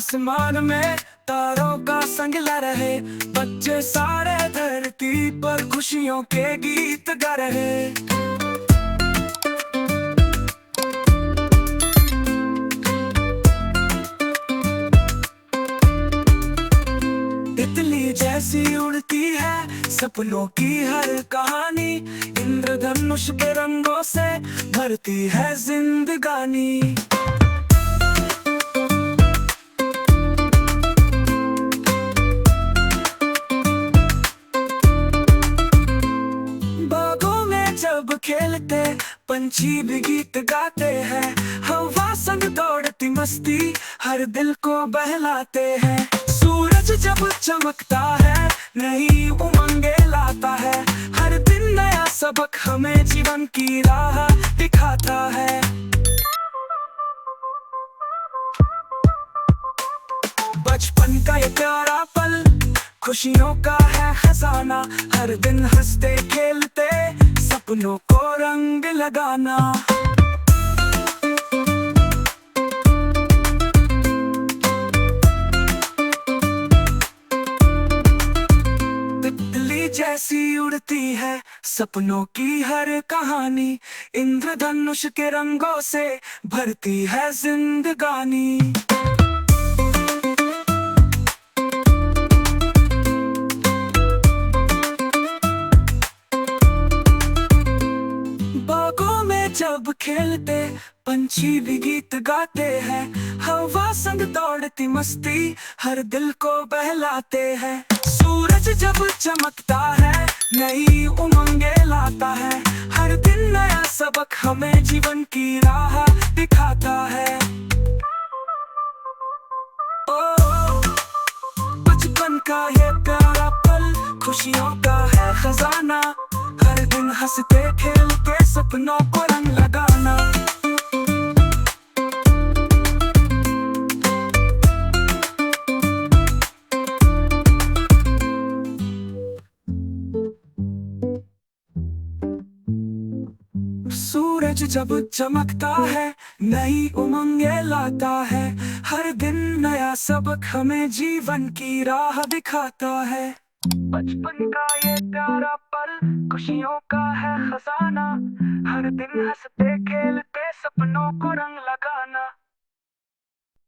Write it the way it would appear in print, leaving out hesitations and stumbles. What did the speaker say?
आसमान में तारों का संगला रहे, बच्चे सारे धरती पर खुशियों के गीत गा रहे। तितली जैसी उड़ती है सपनों की हर कहानी, इंद्रधनुष के रंगों से भरती है जिंदगानी। बागों में जब खेलते पंछी भी गीत गाते हैं, हवा संग दौड़ती मस्ती हर दिल को बहलाते हैं। सूरज जब चमकता है नई उमंगे लाता है, हर दिन नया सबक हमें जीवन की राह दिखाता है। बचपन का ये प्यारा पल खुशियों का है खजाना, हर दिन हंसते खेलते सपनों को रंग लगाना। तितली जैसी उड़ती है सपनों की हर कहानी, इंद्रधनुष के रंगों से भरती है जिंदगानी। बागों में जब खेलते पंछी भी गीत गाते हैं, हवा संग दौड़ती मस्ती हर दिल को बहलाते हैं। सूरज जब चमकता है नई उमंगे लाता है, हर दिन नया सबक हमें जीवन की राह दिखाता है। ओ बचपन का ये प्यारा पल खुशियों का है खजाना, हर दिन हंसते खेलते सपनों को रंग लगाना। सूरज जब चमकता है नई उमंगे लाता है, हर दिन नया सबक हमें जीवन की राह दिखाता है। बचपन का ये प्यारा पल खुशियों का है खजाना, हर दिन हंसते खेलते सपनों को रंग लगाना।